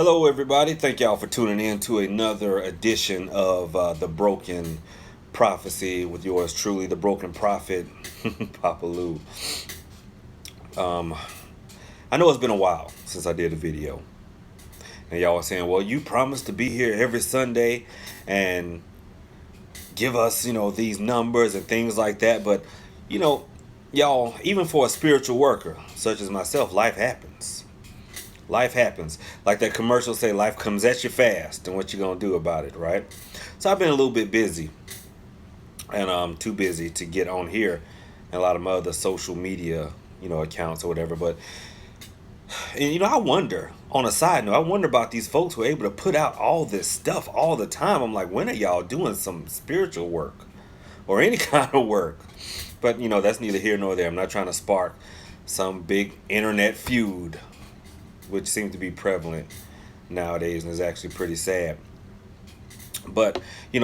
Hello, everybody. Thank y'all for tuning in to another edition of The Broken Prophecy with yours truly, the Broken Prophet, Papa Lou. I know it's been a while since I did a video. And y'all are saying, well, you promised to be here every Sunday and give us, these numbers and things like that. But, you know, y'all, even for a spiritual worker such as myself, life happens. Life happens. Like that commercial say, life comes at you fast, and what you gonna do about it, right? So I've been a little bit busy, and I'm too busy to get on here and a lot of my other social media, accounts or whatever. But and I wonder, on a side note, I wonder about these folks who are able to put out all this stuff all the time. I'm like, when are y'all doing some spiritual work or any kind of work? But that's neither here nor there. I'm not trying to spark some big internet feud, which seems to be prevalent nowadays and is actually pretty sad. But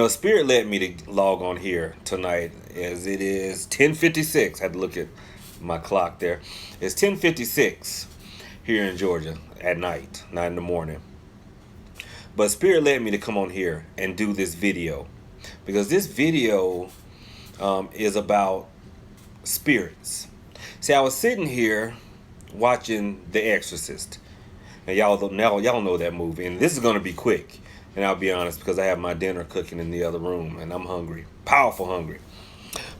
Spirit led me to log on here tonight as it is 10:56. I had to look at my clock there. It's 10:56 here in Georgia at night, 9 in the morning. But Spirit led me to come on here and do this video because this video is about spirits. See, I was sitting here watching The Exorcist. And y'all know that movie. And this is going to be quick. And I'll be honest because I have my dinner cooking in the other room and I'm hungry. Powerful hungry.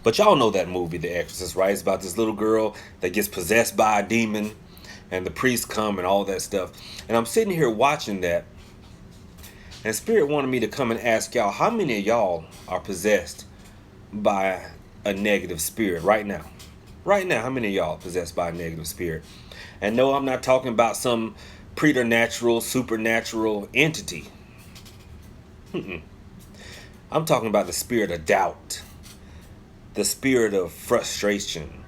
But y'all know that movie, The Exorcist, right? It's about this little girl that gets possessed by a demon and the priests come and all that stuff. And I'm sitting here watching that. And Spirit wanted me to come and ask y'all, how many of y'all are possessed by a negative spirit right now? Right now, how many of y'all are possessed by a negative spirit? And no, I'm not talking about some preternatural, supernatural entity. I'm talking about the spirit of doubt, the spirit of frustration,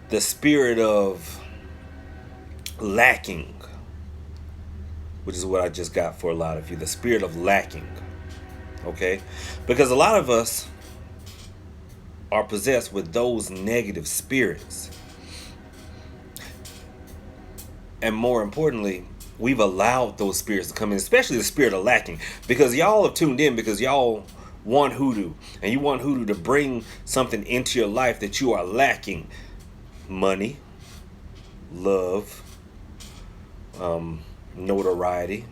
the spirit of lacking, which is what I just got for a lot of you, the spirit of lacking, okay? Because a lot of us are possessed with those negative spirits. And more importantly, we've allowed those spirits to come in, especially the spirit of lacking, because y'all have tuned in because y'all want Hoodoo, and you want Hoodoo to bring something into your life that you are lacking: money, love, notoriety,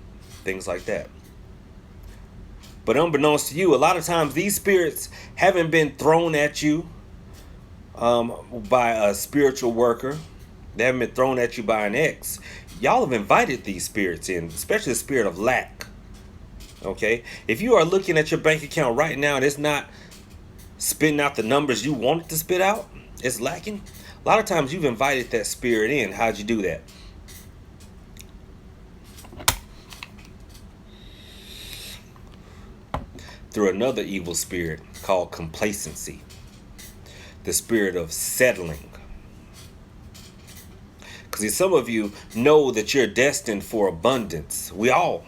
things like that. But unbeknownst to you, a lot of times these spirits haven't been thrown at you by a spiritual worker. They haven't been thrown at you by an ex. Y'all have invited these spirits in, especially the spirit of lack. Okay? If you are looking at your bank account right now and it's not spitting out the numbers you want it to spit out, it's lacking. A lot of times you've invited that spirit in. How'd you do that? Through another evil spirit called complacency. The spirit of settling. See, some of you know that you're destined for abundance. We all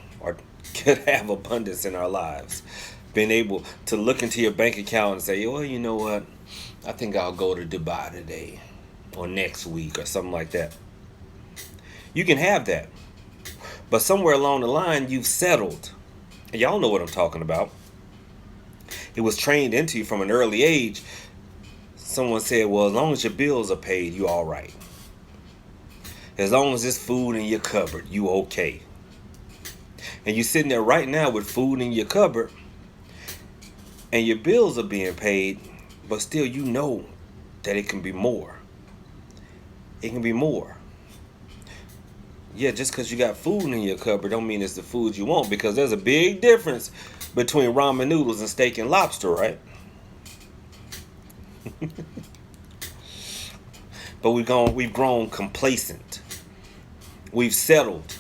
could have abundance in our lives. Being able to look into your bank account and say, well, you know what? I think I'll go to Dubai today or next week or something like that. You can have that. But somewhere along the line, you've settled. And y'all know what I'm talking about. It was trained into you from an early age. Someone said, well, as long as your bills are paid, you're all right. As long as there's food in your cupboard, you okay. And you're sitting there right now with food in your cupboard and your bills are being paid, but still you know that it can be more. It can be more. Yeah, just because you got food in your cupboard don't mean it's the food you want, because there's a big difference between ramen noodles and steak and lobster, right? But we've grown complacent. We've settled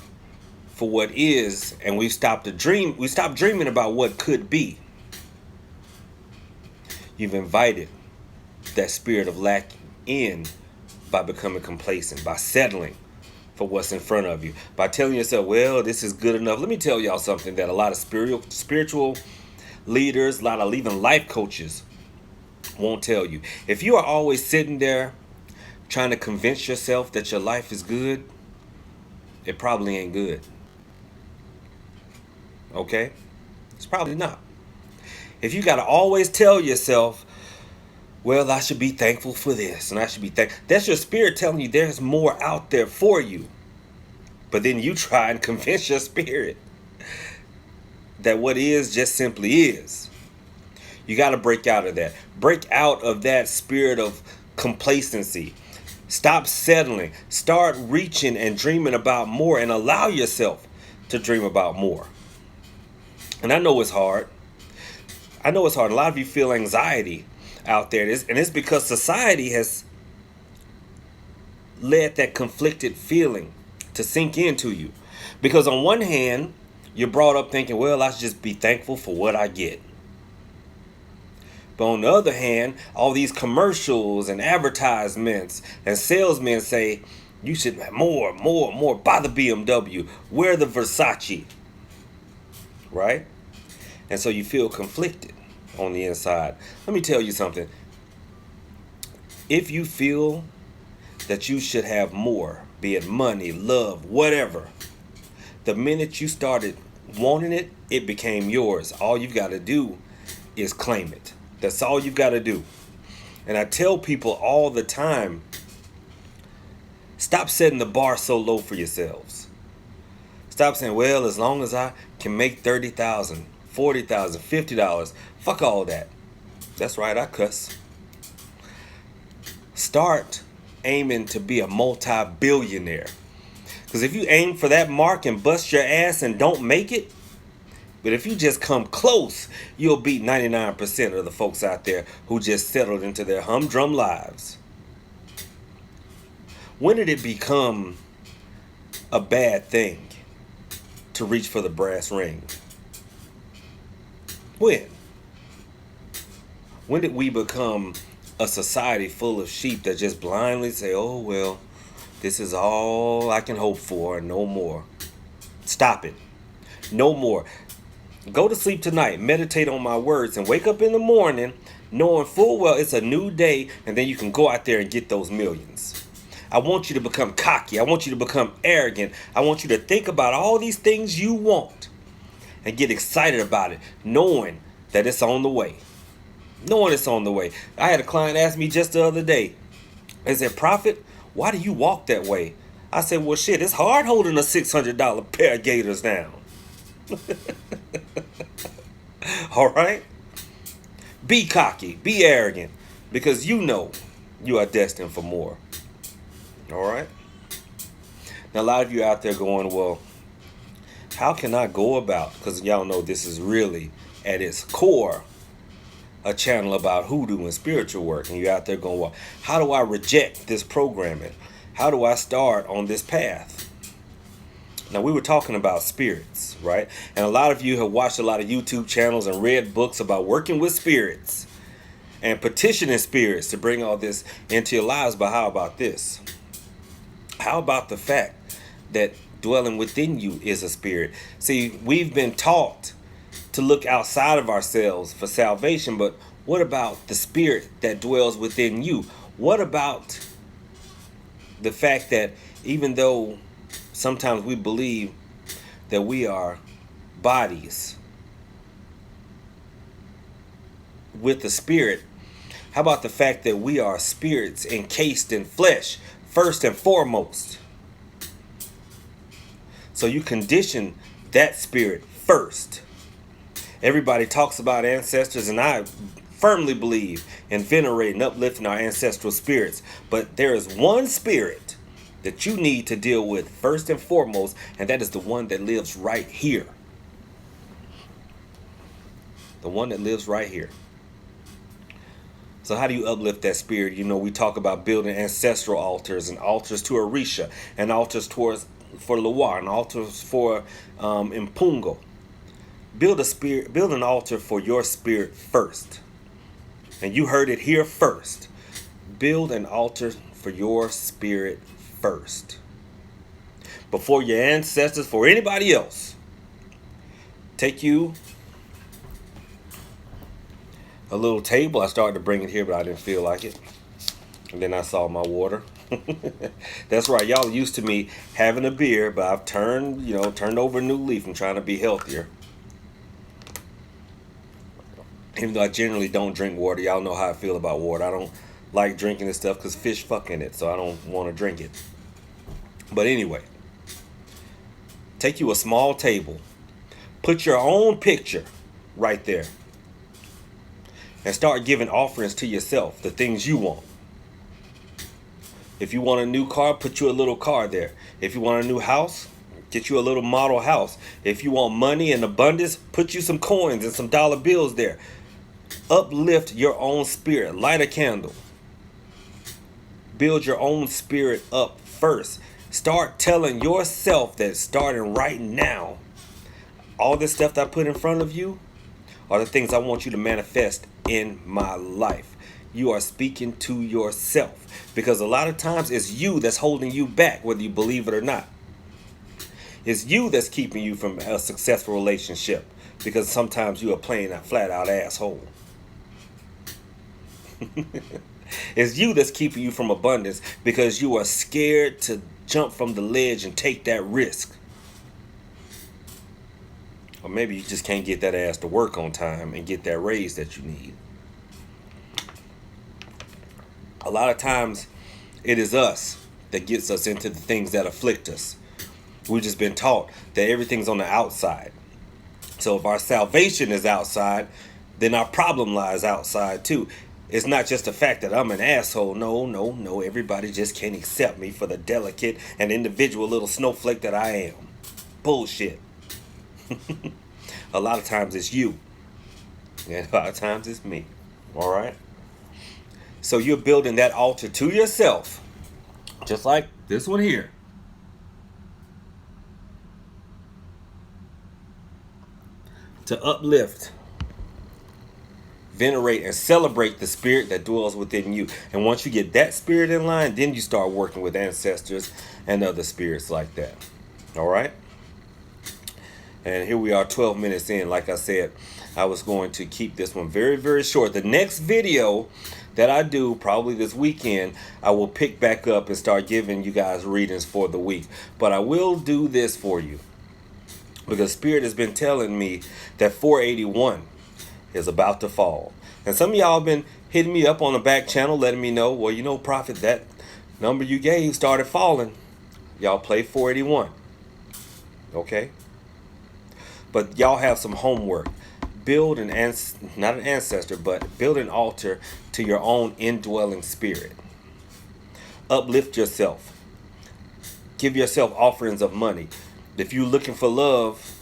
for what is, and we've stopped dreaming about what could be. You've invited that spirit of lack in by becoming complacent, by settling for what's in front of you, by telling yourself, well, this is good enough. Let me tell y'all something that a lot of spiritual leaders, a lot of even life coaches won't tell you. If you are always sitting there trying to convince yourself that your life is good, it probably ain't good. Okay? It's probably not. If you got to always tell yourself, well, I should be thankful for this and I should be thankful. That's your spirit telling you there's more out there for you. But then you try and convince your spirit that what is just simply is. You got to break out of that. Break out of that spirit of complacency. Stop settling. Start reaching and dreaming about more and allow yourself to dream about more. And I know it's hard. I know it's hard. A lot of you feel anxiety out there. And it's because society has led that conflicted feeling to sink into you. Because on one hand, you're brought up thinking, well, I should just be thankful for what I get. But on the other hand, all these commercials and advertisements and salesmen say, you should have more, buy the BMW, wear the Versace, right? And so you feel conflicted on the inside. Let me tell you something. If you feel that you should have more, be it money, love, whatever, the minute you started wanting it, it became yours. All you've got to do is claim it. That's all you've got to do. And I tell people all the time, stop setting the bar so low for yourselves. Stop saying, well, as long as I can make $30,000, $40,000, $50, fuck all that. That's right, I cuss. Start aiming to be a multi-billionaire. Because if you aim for that mark and bust your ass and don't make it, but if you just come close, you'll beat 99% of the folks out there who just settled into their humdrum lives. When did it become a bad thing to reach for the brass ring? When? When did we become a society full of sheep that just blindly say, oh, well, this is all I can hope for and no more? Stop it. No more. Go to sleep tonight, meditate on my words, and wake up in the morning knowing full well it's a new day, and then you can go out there and get those millions. I want you to become cocky. I want you to become arrogant. I want you to think about all these things you want and get excited about it, knowing that it's on the way. Knowing it's on the way. I had a client ask me just the other day, they said, Prophet, why do you walk that way? I said, well, shit, it's hard holding a $600 pair of gators down. All right? Be cocky, be arrogant, because you know you are destined for more. All right? Now, a lot of you out there going, well, how can I go about, because y'all know this is really at its core a channel about hoodoo and spiritual work, and you're out there going, well, how do I reject this programming? How do I start on this path? Now, we were talking about spirits, right? And a lot of you have watched a lot of YouTube channels and read books about working with spirits and petitioning spirits to bring all this into your lives. But how about this? How about the fact that dwelling within you is a spirit? See, we've been taught to look outside of ourselves for salvation, but what about the spirit that dwells within you? What about the fact that even though sometimes we believe that we are bodies with the spirit, how about the fact that we are spirits encased in flesh, first and foremost? So you condition that spirit first. Everybody talks about ancestors, and I firmly believe in venerating, uplifting our ancestral spirits. But there is one spirit that you need to deal with first and foremost, and that is the one that lives right here. The one that lives right here. So how do you uplift that spirit? You know, we talk about building ancestral altars and altars to Orisha and altars for Loa and altars for Impungo. Build an altar for your spirit first. And you heard it here first. Build an altar for your spirit first. Before your ancestors, for anybody else. Take you a little table. I started to bring it here, but I didn't feel like it. And then I saw my water. That's right. Y'all are used to me having a beer, but I've turned over a new leaf and trying to be healthier. Even though I generally don't drink water, y'all know how I feel about water. I don't like drinking this stuff because fish fuck in it, so I don't want to drink it. But anyway, take you a small table, put your own picture right there, and start giving offerings to yourself, the things you want. If you want a new car, put you a little car there. If you want a new house, get you a little model house. If you want money in abundance, put you some coins and some dollar bills there. Uplift your own spirit. Light a candle. Build your own spirit up first. Start telling yourself that starting right now, all this stuff that I put in front of you are the things I want you to manifest in my life. You are speaking to yourself, because a lot of times it's you that's holding you back, whether you believe it or not. It's you that's keeping you from a successful relationship, because sometimes you are playing that flat out asshole. It's you that's keeping you from abundance because you are scared to jump from the ledge and take that risk. Or maybe you just can't get that ass to work on time and get that raise that you need. A lot of times it is us that gets us into the things that afflict us. We've just been taught that everything's on the outside. So if our salvation is outside, then our problem lies outside too. It's not just the fact that I'm an asshole. No. Everybody just can't accept me for the delicate and individual little snowflake that I am. Bullshit. A lot of times it's you. And a lot of times it's me. All right? So you're building that altar to yourself. Just like this one here. To uplift, venerate, and celebrate the spirit that dwells within you. And once you get that spirit in line, then you start working with ancestors and other spirits like that. All right? And here we are 12 minutes in. Like I said, I was going to keep this one very, very short. The next video that I do, probably this weekend, I will pick back up and start giving you guys readings for the week. But I will do this for you, because Spirit has been telling me that 481 is about to fall. And some of y'all have been hitting me up on the back channel letting me know, well, you know, Prophet, that number you gave started falling. Y'all play 481. Okay? But y'all have some homework. Build not an ancestor, but build an altar to your own indwelling spirit. Uplift yourself. Give yourself offerings of money. If you're looking for love,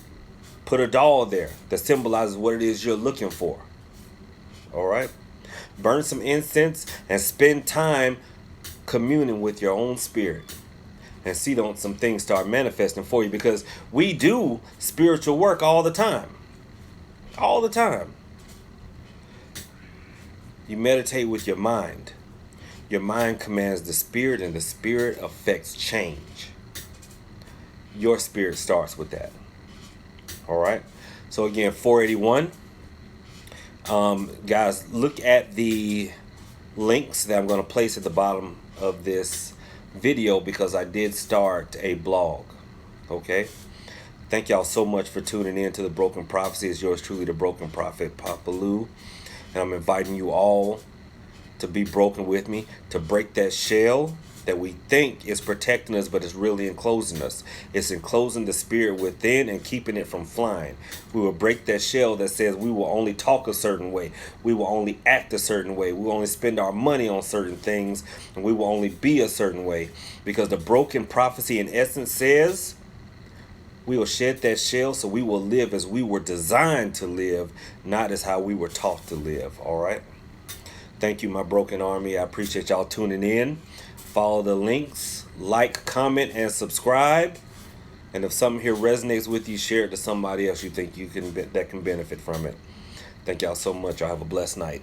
put a doll there that symbolizes what it is you're looking for. All right? Burn some incense and spend time communing with your own spirit. And see some things start manifesting for you, because we do spiritual work all the time. All the time. You meditate with your mind. Your mind commands the spirit, and the spirit affects change. Your spirit starts with that. All right? So again, 481. Guys, look at the links that I'm going to place at the bottom of this video, because I did start a blog. Okay? Thank y'all so much for tuning in to The Broken Prophecy. It's yours truly, The Broken Prophet, Papa Lou. And I'm inviting you all to be broken with me, to break that shell that we think is protecting us, but it's really enclosing us. It's enclosing the spirit within and keeping it from flying. We will break that shell that says we will only talk a certain way. We will only act a certain way. We will only spend our money on certain things. And we will only be a certain way. Because the broken prophecy in essence says we will shed that shell so we will live as we were designed to live, not as how we were taught to live. All right? Thank you, my broken army. I appreciate y'all tuning in. Follow the links, like, comment, and subscribe. And if something here resonates with you, share it to somebody else you think that can benefit from it. Thank y'all so much. Y'all have a blessed night.